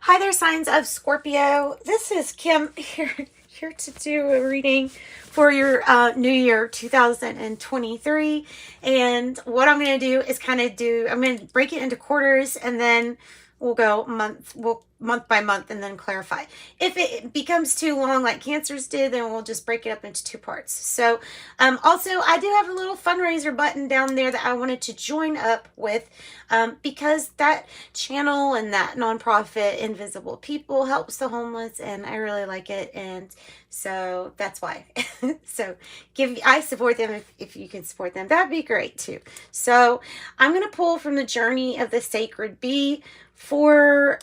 Hi there, signs of Scorpio. This is Kim here to do a reading for your new year 2023. And what I'm going to do is I'm going to break it into quarters, and then we'll go month by month and then clarify. If it becomes too long like Cancers did, then we'll just break it up into two parts. So also, I do have a little fundraiser button down there that I wanted to join up with because that channel and that nonprofit Invisible People helps the homeless, and I really like it, and so that's why. So I support them. If you can support them, that'd be great too. So I'm going to pull from the Journey of the Sacred Bee for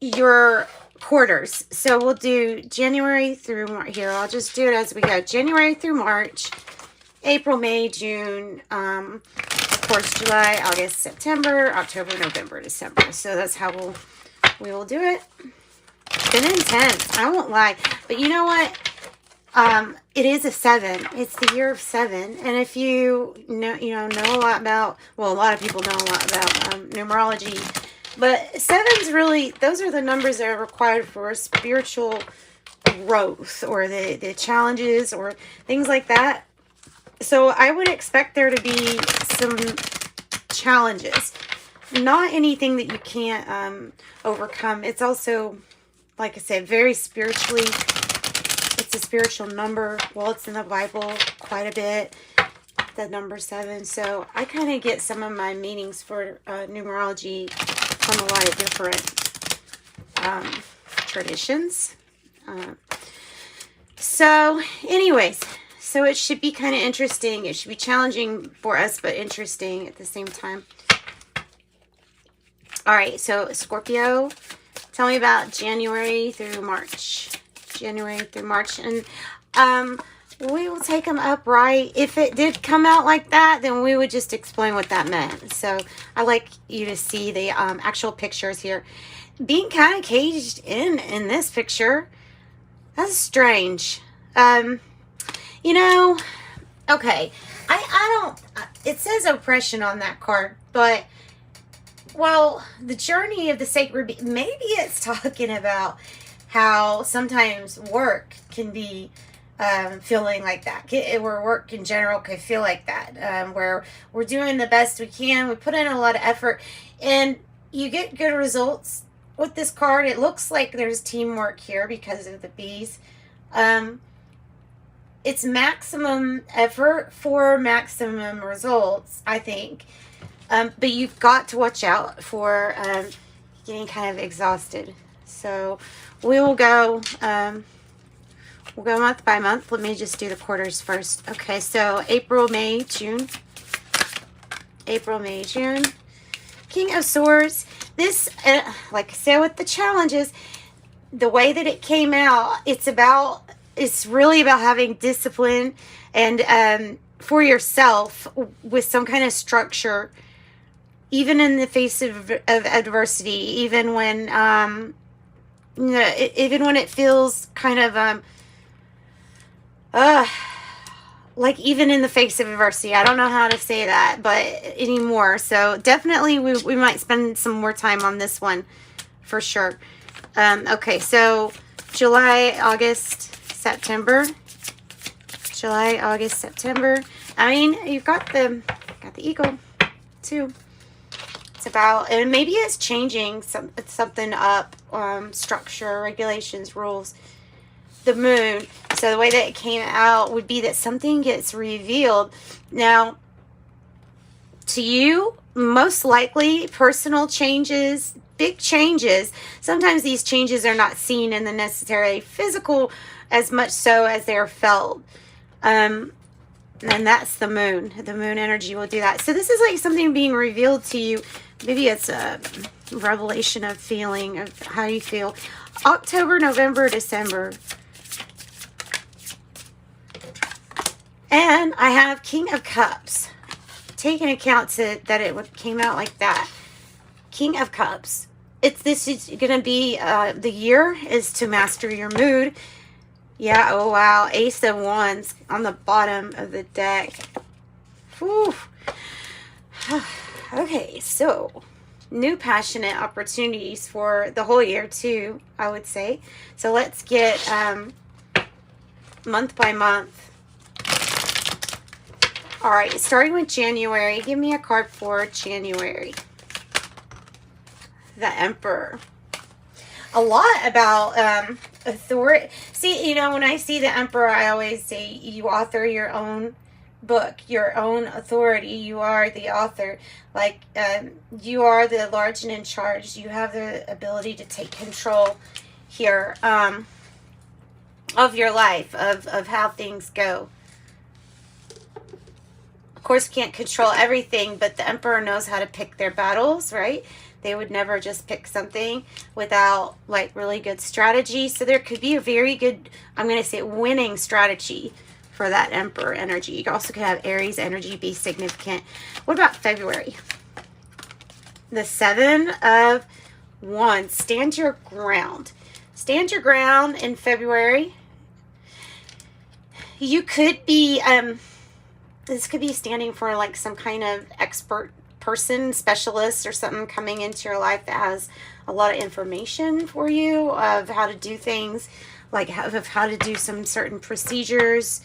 your quarters. So we'll do January through March. Here, I'll just do it as we go. January through March, April, May, June, of course, July, August, September, October, November, December. So that's how we will do it. It's been intense, I won't lie. But you know what? It is a 7. It's the year of 7. And if you know a lot about, well, a lot of people know a lot about numerology. But 7's really, those are the numbers that are required for spiritual growth, or the challenges or things like that. So I would expect there to be some challenges. Not anything that you can't overcome. It's also, like I said, very spiritually. It's a spiritual number. Well, it's in the Bible quite a bit, the number 7. So I kind of get some of my meanings for numerology from a lot of different traditions. So anyways, so it should be kind of interesting. It should be challenging for us, but interesting at the same time. All right, so Scorpio, tell me about January through March. January through March. And we will take them upright. If it did come out like that, then we would just explain what that meant. So I like you to see the actual pictures here. Being kind of caged in this picture, that's strange. Okay, I don't, it says oppression on that card, but, well, the Journey of the Sacred Bee, maybe it's talking about how sometimes work can be feeling like that, where work in general could feel like that, where we're doing the best we can, we put in a lot of effort, and you get good results with this card. It looks like there's teamwork here because of the bees. It's maximum effort for maximum results, I think, but you've got to watch out for getting kind of exhausted. So we will go we'll go month by month. Let me just do the quarters first. Okay, so April, May, June. April, May, June. King of Swords. This, like I said, with the challenges, the way that it came out, it's really about having discipline and for yourself with some kind of structure, even in the face of adversity, even when even when it feels kind of like even in the face of adversity. I don't know how to say that, but anymore. So definitely we might spend some more time on this one for sure. Okay, so July, August, September. July, August, September. I mean, you've got the eagle too. It's about, and maybe it's changing something up, structure, regulations, rules. The moon. So the way that it came out would be that something gets revealed. Now, to you, most likely personal changes, big changes. Sometimes these changes are not seen in the necessarily physical as much so as they're felt. And that's the moon. The moon energy will do that. So this is like something being revealed to you. Maybe it's a revelation of feeling, of how you feel. October, November, December. And I have King of Cups. Take into account that it came out like that. King of Cups. This is going to be, the year is to master your mood. Yeah, oh wow. Ace of Wands on the bottom of the deck. Whew. Okay, so new passionate opportunities for the whole year too, I would say. So let's get month by month. All right, starting with January. Give me a card for January. The Emperor. A lot about authority. See, you know, when I see the Emperor, I always say you author your own book, your own authority. You are the author. Like, you are the large and in charge. You have the ability to take control here of your life, of how things go. Of course, can't control everything, but the Emperor knows how to pick their battles, right? They would never just pick something without, like, really good strategy. So there could be a very good, I'm going to say, winning strategy for that Emperor energy. You also could have Aries energy be significant. What about February? The Seven of Wands. Stand your ground. Stand your ground in February. You could be, this could be standing for, like, some kind of expert person, specialist, or something coming into your life that has a lot of information for you of how to do things, like of how to do some certain procedures.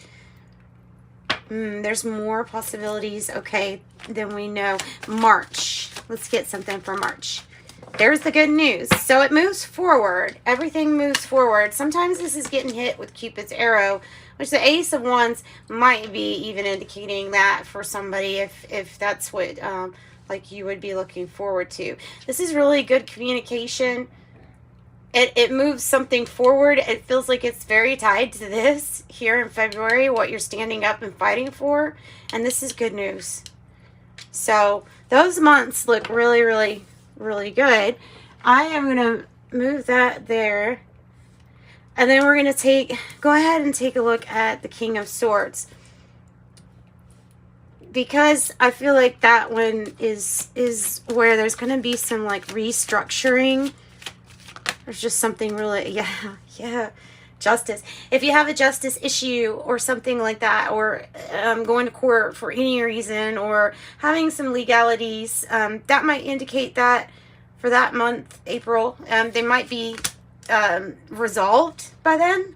There's more possibilities, okay, than we know. March. Let's get something for March. There's the good news. So it moves forward. Everything moves forward. Sometimes this is getting hit with Cupid's arrow, which the Ace of Wands might be even indicating that for somebody, if that's what like you would be looking forward to. This is really good communication. It moves something forward. It feels like it's very tied to this here in February, what you're standing up and fighting for. And this is good news. So those months look really, really, really good. I am going to move that there. And then we're going to go ahead and take a look at the King of Swords. Because I feel like that one is where there's going to be some, like, restructuring. There's just something really, yeah, justice. If you have a justice issue or something like that, or going to court for any reason, or having some legalities, that might indicate that for that month, April, they might be resolved by then.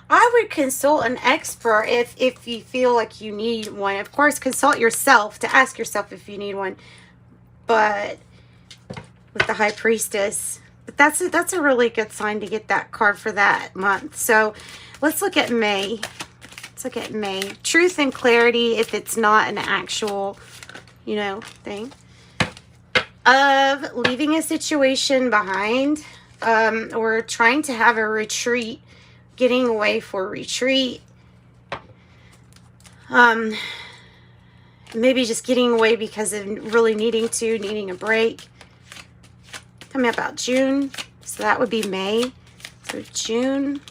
I would consult an expert if you feel like you need one. Of course, consult yourself to ask yourself if you need one. But with the High Priestess, but that's a really good sign to get that card for that month. So let's look at May. Let's look at May. Truth and clarity, if it's not an actual, you know, thing. Of leaving a situation behind, or trying to have a retreat, getting away for retreat. Maybe just getting away because of really needing a break. Coming up about June. So that would be May. So June.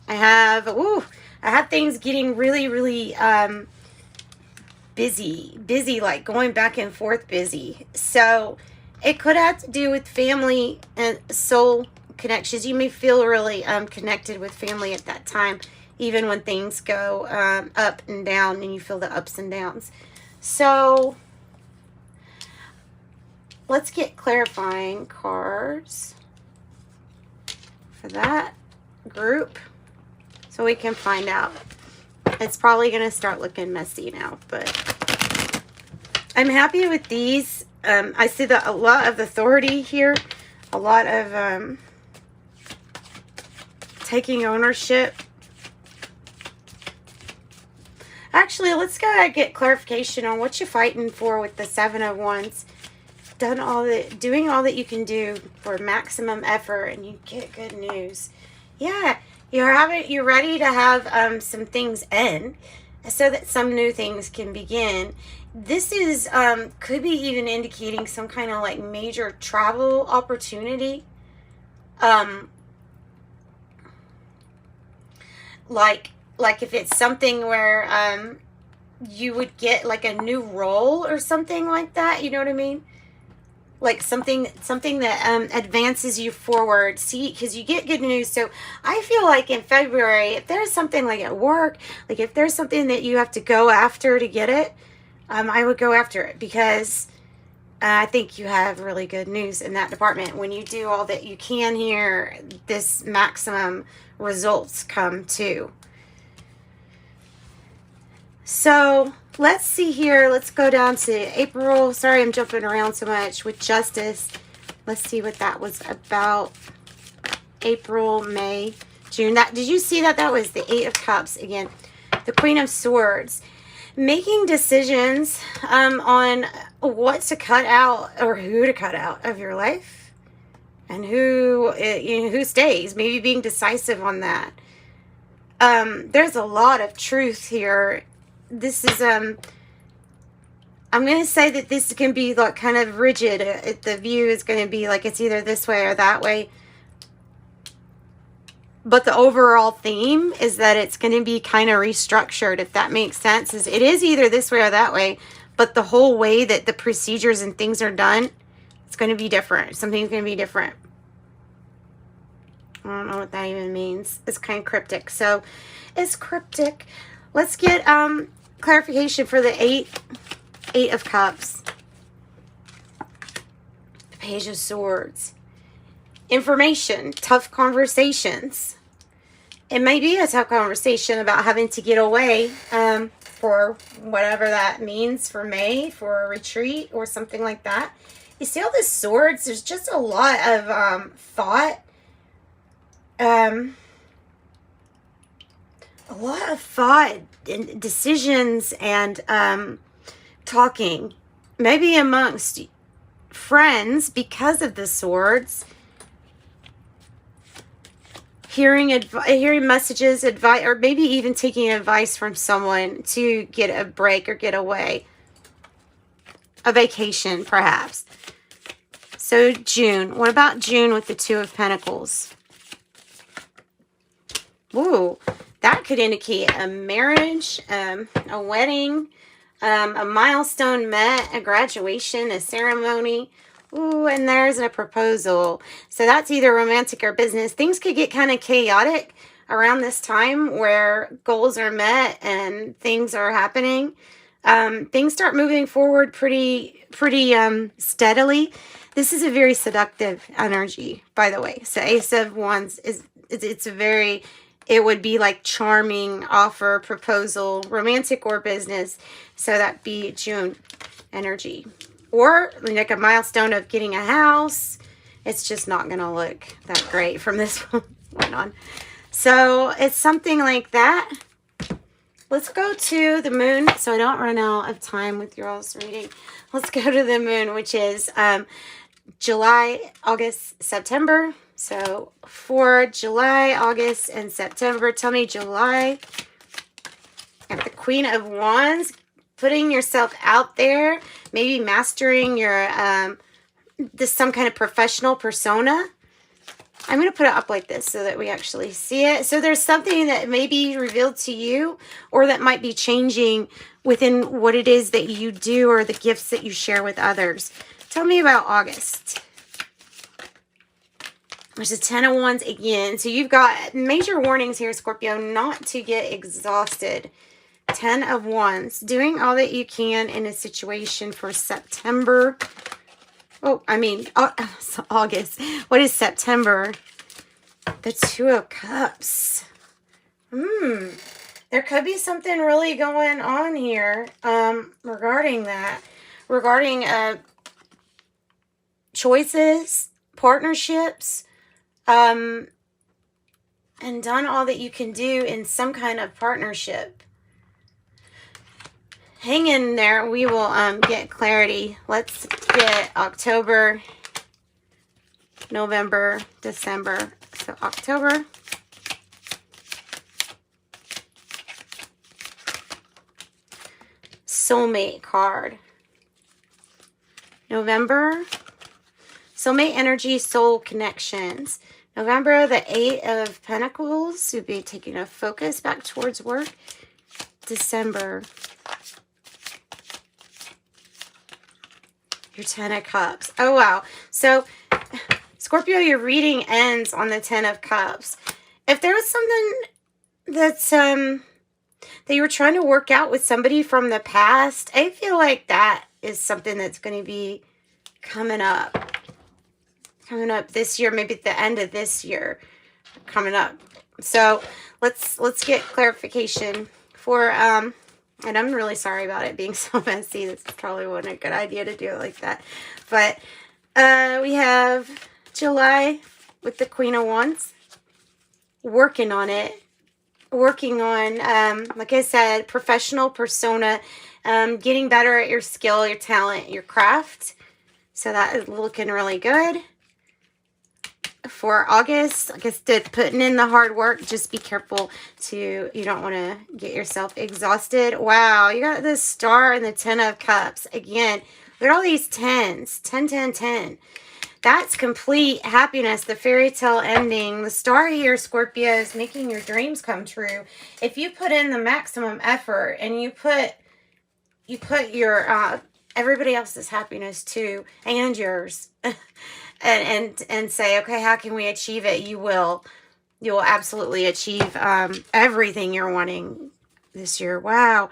I have things getting really, really busy, like going back and forth busy. So it could have to do with family and soul connections. You may feel really connected with family at that time, even when things go up and down and you feel the ups and downs. So let's get clarifying cards for that group so we can find out. It's probably going to start looking messy now, but I'm happy with these. I see a lot of authority here, a lot of taking ownership. Actually, let's go ahead and get clarification on what you're fighting for with the Seven of Wands. Doing all that you can do for maximum effort, and you get good news. Yeah, you're ready to have some things end, so that some new things can begin. This is could be even indicating some kind of like major travel opportunity. Like if it's something where you would get like a new role or something like that, you know what I mean? Like something that advances you forward. See, because you get good news. So I feel like in February, if there's something like at work, like if there's something that you have to go after to get it, I would go after it, because I think you have really good news in that department. When you do all that you can here, this maximum results come too. So let's see here. Let's go down to April. Sorry, I'm jumping around so much with Justice. Let's see what that was about. April, May, June. Did you see that? That was the Eight of Cups again. The Queen of Swords. Making decisions on what to cut out, or who to cut out of your life, and who stays. Maybe being decisive on that. There's a lot of truth here. This is I'm going to say that this can be like kind of rigid. The view is going to be like it's either this way or that way. But the overall theme is that it's going to be kind of restructured, if that makes sense. It is either this way or that way, but the whole way that the procedures and things are done, it's going to be different. Something's going to be different. I don't know what that even means. It's kind of cryptic. So it's cryptic. Let's get clarification for the Eight of Cups. The Page of Swords. Information. Tough conversations. It may be a tough conversation about having to get away for whatever that means for May, for a retreat or something like that. You see all the swords? There's just a lot of thought. A lot of thought and decisions and talking. Maybe amongst friends because of the swords. Hearing messages, advice, or maybe even taking advice from someone to get a break or get away. A vacation, perhaps. So June. What about June with the Two of Pentacles? Ooh, that could indicate a marriage, a wedding, a milestone met, a graduation, a ceremony. Ooh, and there's a proposal. So that's either romantic or business. Things could get kind of chaotic around this time where goals are met and things are happening. Things start moving forward pretty steadily. This is a very seductive energy, by the way. So Ace of Wands it would be like charming offer, proposal, romantic or business. So that'd be June energy. Or like a milestone of getting a house. It's just not going to look that great from this point on. So it's something like that. Let's go to the moon so I don't run out of time with your all's reading. Let's go to the moon, which is July, August, September. So for July, August, and September, tell me July. Got the Queen of Wands. Putting yourself out there, maybe mastering your some kind of professional persona. I'm going to put it up like this so that we actually see it. So there's something that may be revealed to you, or that might be changing within what it is that you do or the gifts that you share with others. Tell me about August. There's a Ten of Wands again. So you've got major warnings here, Scorpio, not to get exhausted. Ten of Wands, doing all that you can in a situation for September. Oh, I mean, August. What is September? The Two of Cups. There could be something really going on here regarding that. Regarding choices, partnerships, and done all that you can do in some kind of partnership. Hang in there. We will get clarity. Let's get October, November, December. So October. Soulmate card. November. Soulmate energy, soul connections. November, the Eight of Pentacles. You'll be taking a focus back towards work. December. Your Ten of Cups. Oh, wow. So, Scorpio, your reading ends on the Ten of Cups. If there was something that you were trying to work out with somebody from the past. I feel like that is something that's going to be coming up this year, maybe at the end of this year, coming up. So let's get clarification for and I'm really sorry about it being so messy. This probably wasn't a good idea to do it like that. But we have July with the Queen of Wands, working on it, working on, like I said, professional persona, getting better at your skill, your talent, your craft. So that is looking really good. For August, like I said, putting in the hard work. Just be careful you don't want to get yourself exhausted. Wow, you got the Star and the 10 of Cups. Again, look at all these 10s. 10, 10, 10. That's complete happiness, the fairy tale ending. The Star here, Scorpio, is making your dreams come true. If you put in the maximum effort and you put your everybody else's happiness too, and yours, and say, okay, how can we achieve it? You will absolutely achieve everything you're wanting this year. Wow,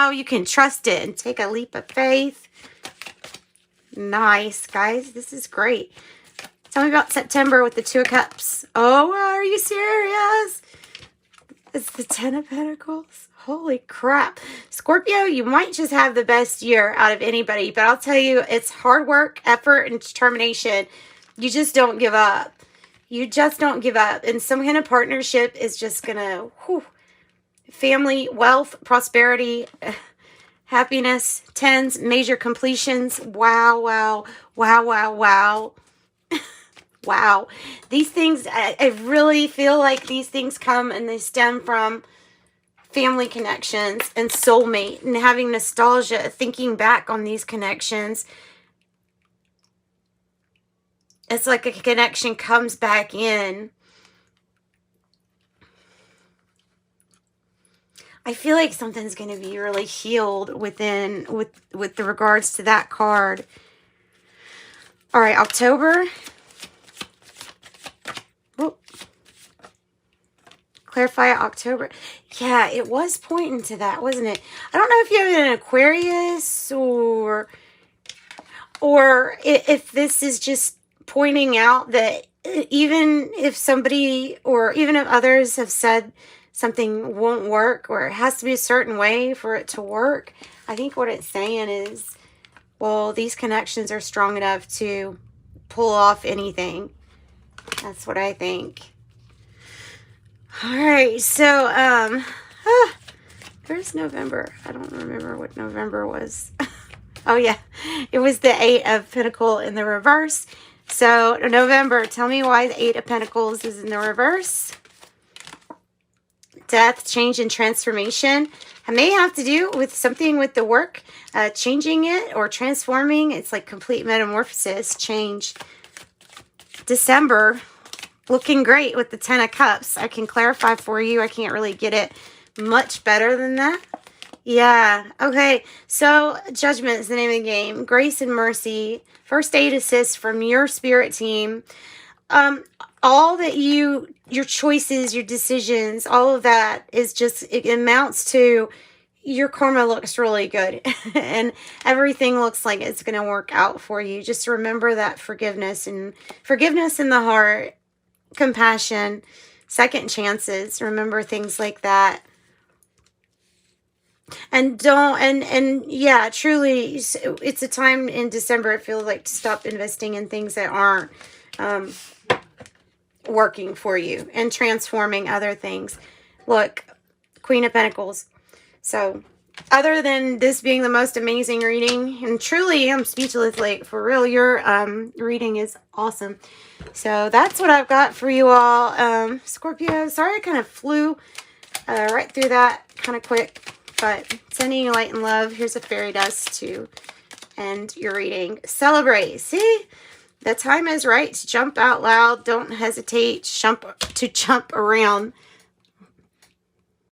you can trust it and take a leap of faith. Nice, guys. This is great. Tell me about September with the 2 of Cups. Oh, are you serious? It's the 10 of Pentacles. Holy crap. Scorpio, you might just have the best year out of anybody, but I'll tell you, it's hard work, effort, and determination. You just don't give up. You just don't give up. And some kind of partnership is just going to, family, wealth, prosperity, happiness, 10s, major completions. Wow. Wow. These things, I really feel like these things come and they stem from family connections and soulmate and having nostalgia, thinking back on these connections. It's like a connection comes back in. I feel like something's going to be really healed with the regards to that card. All right, October. Whoop. Clarify October. Yeah, it was pointing to that, wasn't it? I don't know if you have an Aquarius or if this is just pointing out that even if somebody or even if others have said something won't work or it has to be a certain way for it to work, I think what it's saying is, well, these connections are strong enough to pull off anything. That's what I think. All right, so where's November? I don't remember what November was. Oh yeah, it was the 8 of Pentacles in the reverse. So November, tell me why the 8 of Pentacles is in the reverse. Death, change, and transformation. It may have to do with something with the work, changing it or transforming. It's like complete metamorphosis, change. December, looking great with the 10 of Cups. I can clarify for you. I can't really get it much better than that. Yeah. Okay. So Judgment is the name of the game. Grace and mercy. First aid assist from your spirit team. All that your choices, your decisions, all of that is just, it amounts to your karma looks really good and everything looks like it's going to work out for you. Just remember that forgiveness in the heart, compassion, second chances. Remember things like that. And yeah, truly, it's a time in December, it feels like, to stop investing in things that aren't working for you and transforming other things. Look, Queen of Pentacles. So other than this being the most amazing reading, and truly I'm speechless, like, for real, your reading is awesome. So that's what I've got for you all. Scorpio, sorry I kind of flew right through that kind of quick, but sending you light and love. Here's a fairy dust to end your reading. Celebrate. See? The time is right to jump out loud. Don't hesitate to jump around.